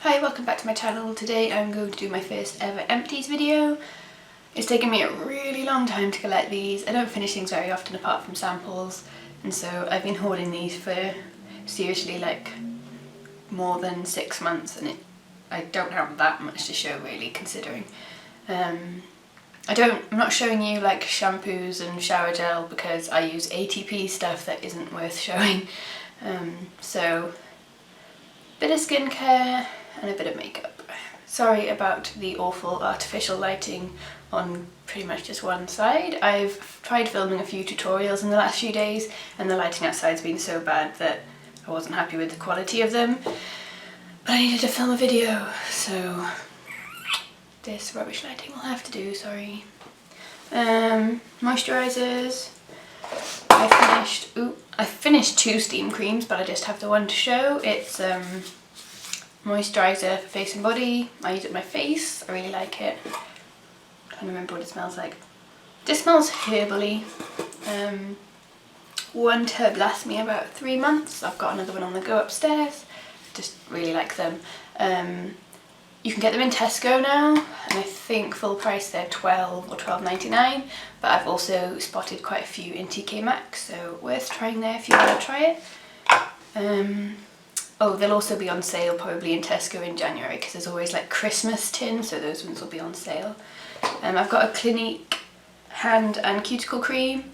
Hi, welcome back to my channel. Today I'm going to do my first ever empties video. It's taken me a really long time to collect these. I don't finish things very often apart from samples, and so I've been hoarding these for seriously like more than 6 months, and I don't have that much to show really, considering. I'm not showing you like shampoos and shower gel because I use ATP stuff that isn't worth showing. So bit of skincare and a bit of makeup. Sorry about the awful artificial lighting on pretty much just one side. I've tried filming a few tutorials in the last few days and the lighting outside's been so bad that I wasn't happy with the quality of them. But I needed to film a video, so this rubbish lighting will have to do, sorry. Moisturisers. I finished 2 steam creams, but I just have the one to show. It's moisturiser for face and body. I use it on my face. I really like it. I'm trying to remember what it smells like. This smells herbally. One tub lasts me about 3 months. I've got another one on the go upstairs. Just really like them. You can get them in Tesco now, and I think full price they're $12 or $12.99, but I've also spotted quite a few in TK Maxx, so worth trying there if you want to try it. Oh, they'll also be on sale probably in Tesco in January because there's always like Christmas tins, so those ones will be on sale. I've got a Clinique hand and cuticle cream.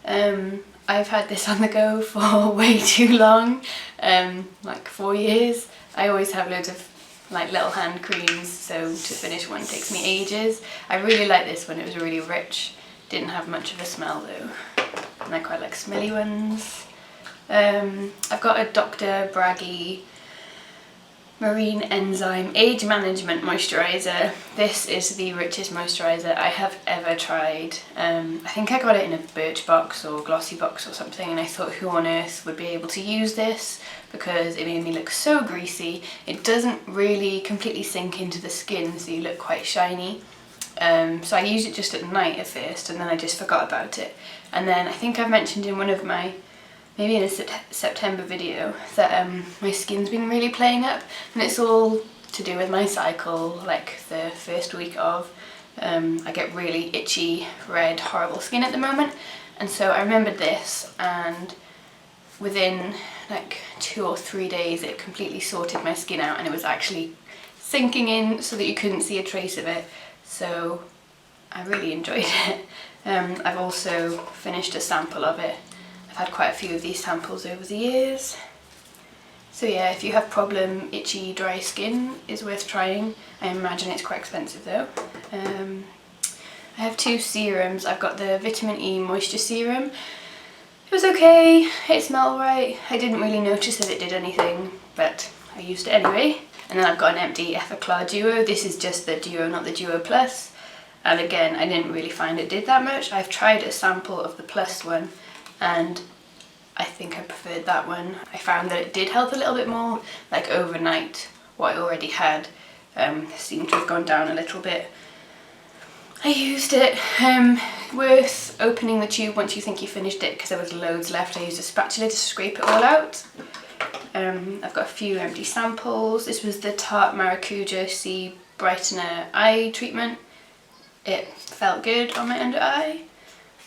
I've had this on the go for way too long, like 4 years. I always have loads of like little hand creams, so to finish one takes me ages. I really like this one, it was really rich. Didn't have much of a smell though, and I quite like smelly ones. I've got a Dr. Braggy Marine Enzyme Age Management Moisturiser. This is the richest moisturiser I have ever tried. I think I got it in a Birchbox or Glossy Box or something, and I thought who on earth would be able to use this because it made me look so greasy. It doesn't really completely sink into the skin, so you look quite shiny. So I used it just at night at first, and then I just forgot about it. And then I think I've mentioned in one of my, maybe in a September video, that my skin's been really playing up, and it's all to do with my cycle. Like the first week of, I get really itchy, red, horrible skin at the moment, and so I remembered this, and within like 2 or 3 days it completely sorted my skin out, and it was actually sinking in so that you couldn't see a trace of it, so I really enjoyed it. I've also finished a sample of it. I've had quite a few of these samples over the years. So yeah, if you have problem itchy dry skin, it's worth trying. I imagine it's quite expensive though. I have 2 serums. I've got the Vitamin E Moisture Serum. It was okay, it smelled right. I didn't really notice that it did anything, but I used it anyway. And then I've got an Empty Effaclar Duo. This is just the Duo, not the Duo Plus. And again, I didn't really find it did that much. I've tried a sample of the Plus one, and I think I preferred that one. I found that it did help a little bit more, like overnight. What I already had seemed to have gone down a little bit. I used it. Worth opening the tube once you think you finished it because there was loads left. I used a spatula to scrape it all out. I've got a few empty samples. This was the Tarte Maracuja C Brightener Eye Treatment. It felt good on my under eye.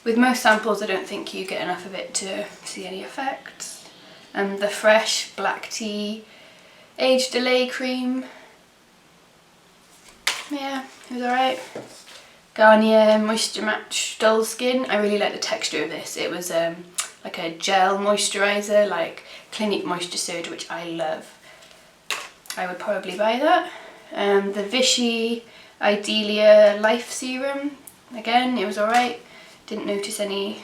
With most samples I don't think you get enough of it to see any effects. The Fresh Black Tea Age Delay Cream. Yeah, it was alright. Garnier Moisture Match Dull Skin. I really like the texture of this. It was like a gel moisturiser, like Clinique Moisture Surge, which I love. I would probably buy that. The Vichy Idealia Life Serum. Again, it was alright. Didn't notice any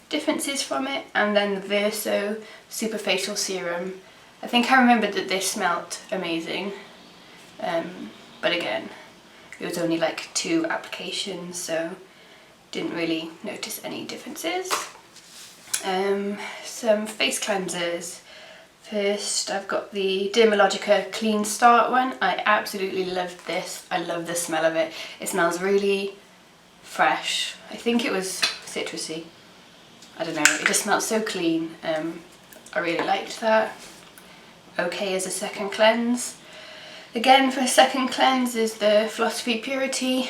differences from it. And then the Verso Superfacial Serum. I think I remembered that this smelt amazing, but again, it was only like 2 applications, so didn't really notice any differences. Some face cleansers. First, I've got the Dermalogica Clean Start one. I absolutely loved this. I love the smell of it. It smells really fresh. I think it was citrusy. I don't know, it just smells so clean. I really liked that. Okay as a second cleanse. Again, for a second cleanse is the Philosophy Purity.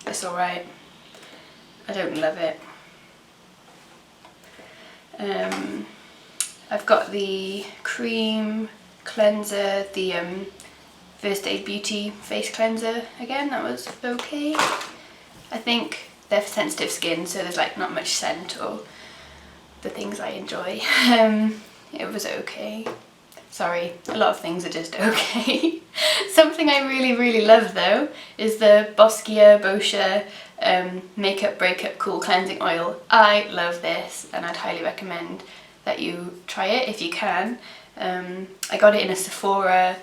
It's alright. I don't love it. I've got the cream cleanser, the First Aid Beauty face cleanser. Again, that was okay. I think they're for sensitive skin, so there's like not much scent or the things I enjoy. It was okay. Sorry, a lot of things are just okay. Something I really love though is the Boscia Makeup Breakup Cool Cleansing Oil. I love this and I'd highly recommend that you try it if you can. I got it in a Sephora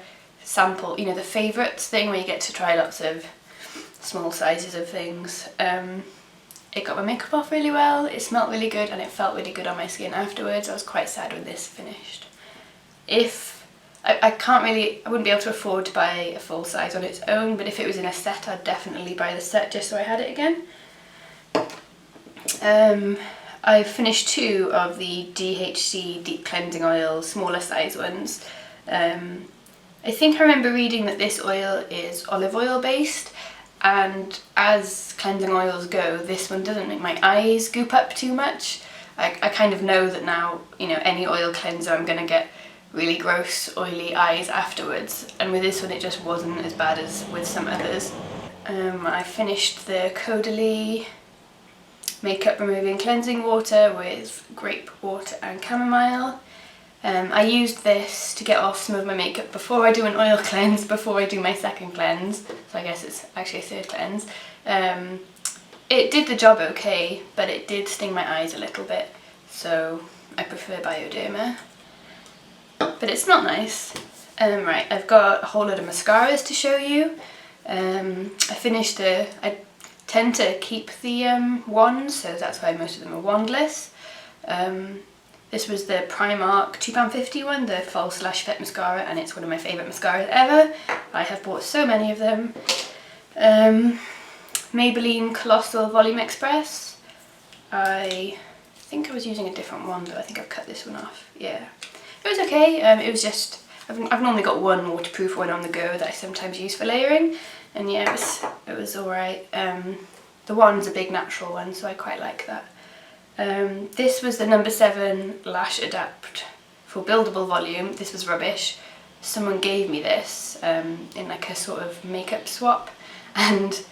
sample, you know, the favourites thing where you get to try lots of small sizes of things. It got my makeup off really well, it smelled really good and it felt really good on my skin afterwards. I was quite sad when this finished. I wouldn't be able to afford to buy a full size on its own, but if it was in a set I'd definitely buy the set just so I had it again. I've finished 2 of the DHC Deep Cleansing Oil smaller size ones. I think I remember reading that this oil is olive oil based, and as cleansing oils go, this one doesn't make my eyes goop up too much. I kind of know that now, you know, any oil cleanser I'm going to get really gross oily eyes afterwards, and with this one it just wasn't as bad as with some others. I finished the Caudalie makeup removing cleansing water with grape water and chamomile. I used this to get off some of my makeup before I do an oil cleanse, before I do my second cleanse, so I guess it's actually a third cleanse. It did the job okay, but it did sting my eyes a little bit, so I prefer Bioderma. But it's not nice. Right, I've got a whole load of mascaras to show you. I tend to keep the wands, so that's why most of them are wandless. This was the Primark £2.50 one, the False Lash Effect mascara, and it's one of my favourite mascaras ever. I have bought so many of them. Maybelline Colossal Volume Express. I think I was using a different one, but I think I've cut this one off. Yeah, it was okay. It was just, I've normally got one waterproof one on the go that I sometimes use for layering, and yeah, it was alright. The one's a big natural one, so I quite like that. This was the number 7 Lash Adapt for buildable volume. This was rubbish. Someone gave me this in like a sort of makeup swap, and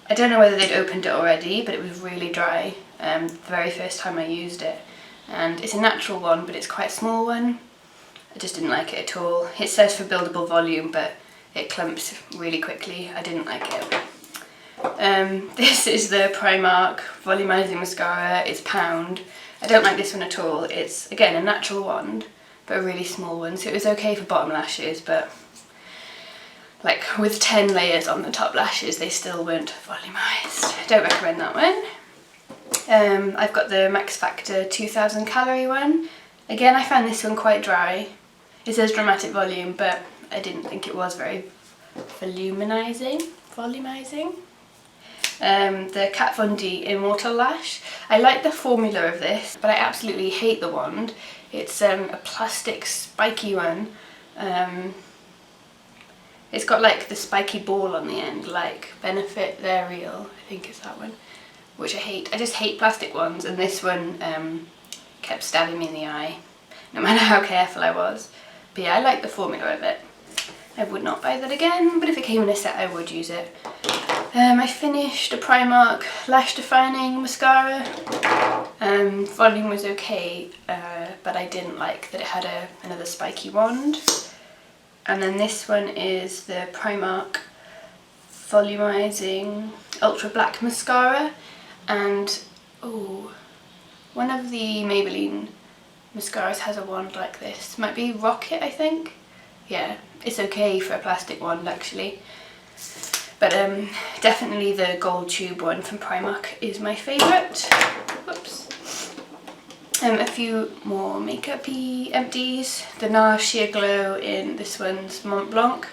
I don't know whether they'd opened it already, but it was really dry the very first time I used it. And it's a natural one, but it's quite a small one. I just didn't like it at all. It says for buildable volume, but it clumps really quickly. I didn't like it. This is the Primark Volumizing Mascara. It's £1. I don't like this one at all. It's, again, a natural wand, but a really small one, so it was okay for bottom lashes, but like with 10 layers on the top lashes, they still weren't volumized. I don't recommend that one. I've got the Max Factor 2000 calorie one. Again, I found this one quite dry. It says dramatic volume, but I didn't think it was very volumizing. The Kat Von D Immortal Lash. I like the formula of this, but I absolutely hate the wand. It's a plastic spiky one. It's got like the spiky ball on the end, like Benefit They're Real, I think is that one, which I hate. I just hate plastic ones, and this one kept stabbing me in the eye, no matter how careful I was. But yeah, I like the formula of it. I would not buy that again, but if it came in a set I would use it. I finished a Primark Lash Defining Mascara. Volume was okay, but I didn't like that it had another spiky wand. And then this one is the Primark Volumizing Ultra Black Mascara. And, oh, one of the Maybelline mascaras has a wand like this. Might be Rocket, I think. Yeah, it's okay for a plastic wand actually. But definitely the gold tube one from Primark is my favourite. Whoops. A few more makeup-y empties. The NARS Sheer Glow in this one's Mont Blanc.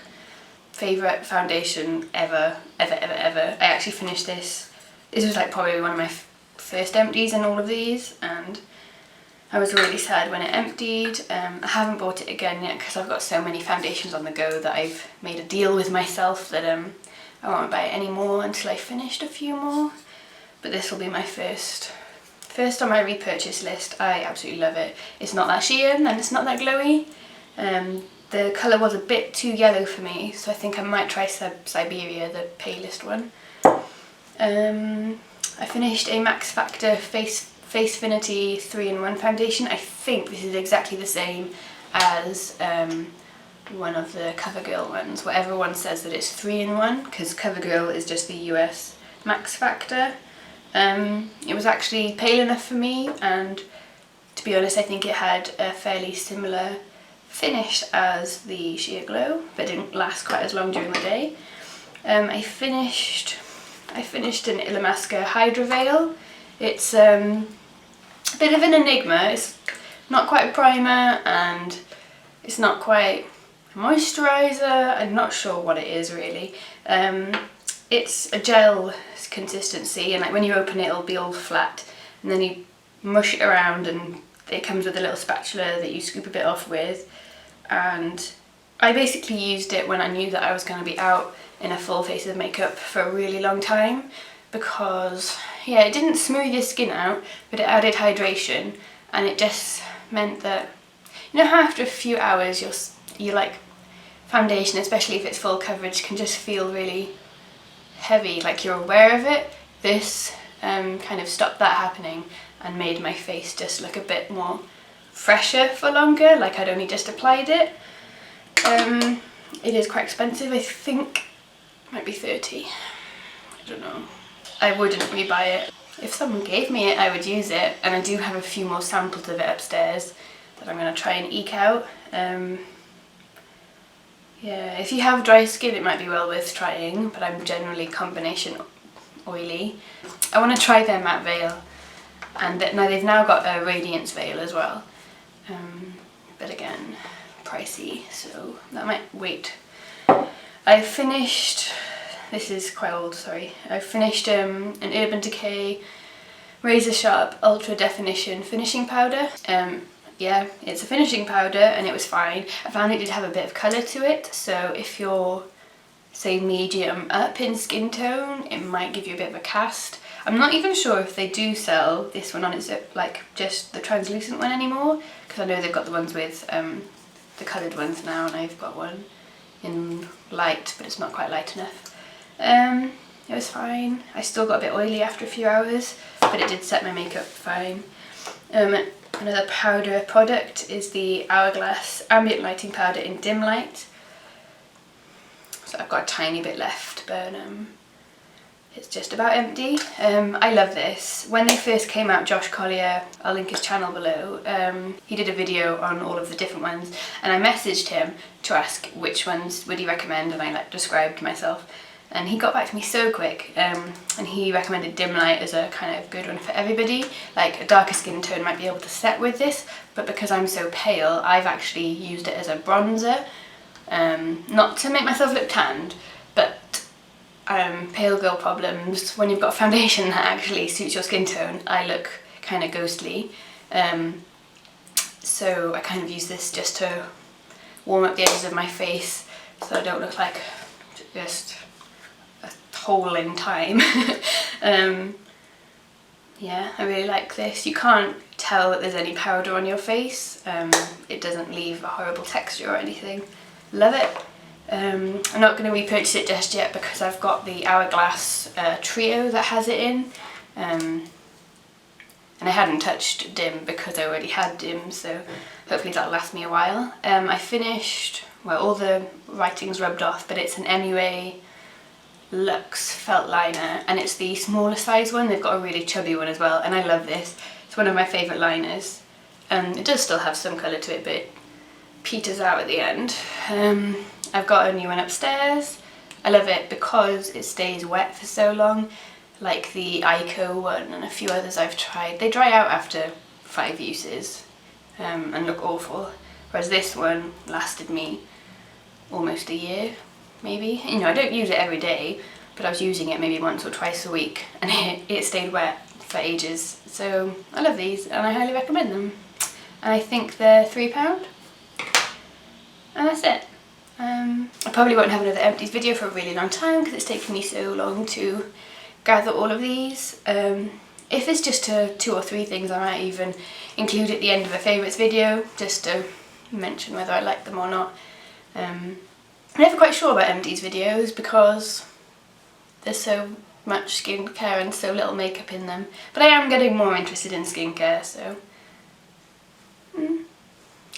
Favourite foundation ever. I actually finished this. This was like probably one of my first empties in all of these, and I was really sad when it emptied. I haven't bought it again yet because I've got so many foundations on the go that I've made a deal with myself that I won't buy it anymore until I finished a few more. But this will be my first on my repurchase list. I absolutely love it. It's not that sheer and it's not that glowy. The colour was a bit too yellow for me, so I think I might try Siberia, the palest one. I finished a Max Factor Facefinity 3-in-1 foundation. I think this is exactly the same as one of the CoverGirl ones, where everyone says that it's 3-in-1, because CoverGirl is just the US Max Factor. It was actually pale enough for me, and to be honest I think it had a fairly similar finish as the Sheer Glow, but didn't last quite as long during the day. I finished an Illamasqua Hydra Veil. It's a bit of an enigma. It's not quite a primer and it's not quite a moisturiser. I'm not sure what it is really. It's a gel consistency, and like when you open it it'll be all flat, and then you mush it around and it comes with a little spatula that you scoop a bit off with. And I basically used it when I knew that I was going to be out in a full face of makeup for a really long time, because yeah, it didn't smooth your skin out, but it added hydration, and it just meant that, you know how after a few hours your like foundation, especially if it's full coverage, can just feel really heavy, like you're aware of it. This kind of stopped that happening and made my face just look a bit more fresher for longer, like I'd only just applied it. It is quite expensive, I think it might be 30, I don't know. I wouldn't rebuy it. If someone gave me it I would use it, and I do have a few more samples of it upstairs that I'm going to try and eke out. Yeah, if you have dry skin it might be well worth trying, but I'm generally combination oily. I want to try their matte veil, and now they've now got a radiance veil as well. But again, pricey, so that might wait. I finished, this is quite old, sorry. I finished an Urban Decay Razor Sharp Ultra Definition finishing powder. Yeah, it's a finishing powder and it was fine. I found it did have a bit of colour to it, so if you're, say, medium up in skin tone, it might give you a bit of a cast. I'm not even sure if they do sell this one on its, like, just the translucent one anymore, because I know they've got the ones with the coloured ones now, and I've got one in light, but it's not quite light enough. It was fine. I still got a bit oily after a few hours, but it did set my makeup fine. Another powder product is the Hourglass Ambient Lighting Powder in Dim Light. So I've got a tiny bit left, but it's just about empty. I love this. When they first came out, Josh Collier, I'll link his channel below, he did a video on all of the different ones, and I messaged him to ask which ones would he recommend, and I like described myself, and he got back to me so quick, and he recommended Dim Light as a kind of good one for everybody. Like a darker skin tone might be able to set with this, but because I'm so pale I've actually used it as a bronzer, not to make myself look tanned, but pale girl problems, when you've got foundation that actually suits your skin tone, I look kind of ghostly. So I kind of use this just to warm up the edges of my face so I don't look like just a hole in time. Yeah, I really like this. You can't tell that there's any powder on your face. It doesn't leave a horrible texture or anything. Love it. I'm not going to repurchase it just yet because I've got the Hourglass trio that has it in, and I hadn't touched Dim because I already had Dim, so hopefully that'll last me a while. I finished, well, all the writing's rubbed off, but it's an MUA Luxe felt liner, and it's the smaller size one. They've got a really chubby one as well, and I love this. It's one of my favourite liners. It does still have some colour to it, but it peters out at the end. I've got a new one upstairs. I love it because it stays wet for so long, like the Ico one and a few others I've tried. They dry out after 5 uses and look awful, whereas this one lasted me almost a year, maybe. You know, I don't use it every day, but I was using it maybe once or twice a week, and it stayed wet for ages. So I love these and I highly recommend them. and I think they're £3. And that's it. I probably won't have another Empties video for a really long time because it's taken me so long to gather all of these. If it's just 2 or 3 things, I might even include at the end of a favourites video just to mention whether I like them or not. I'm never quite sure about Empties videos because there's so much skincare and so little makeup in them, but I am getting more interested in skincare, so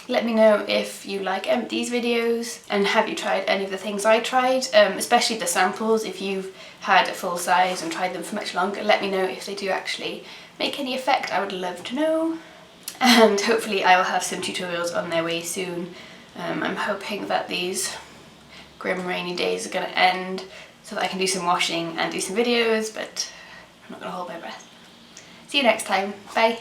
let me know if you like Empties videos and have you tried any of the things I tried, especially the samples. If you've had a full size and tried them for much longer, let me know if they do actually make any effect. I would love to know. And hopefully I will have some tutorials on their way soon. I'm hoping that these grim rainy days are going to end so that I can do some washing and do some videos, but I'm not going to hold my breath. See you next time. Bye.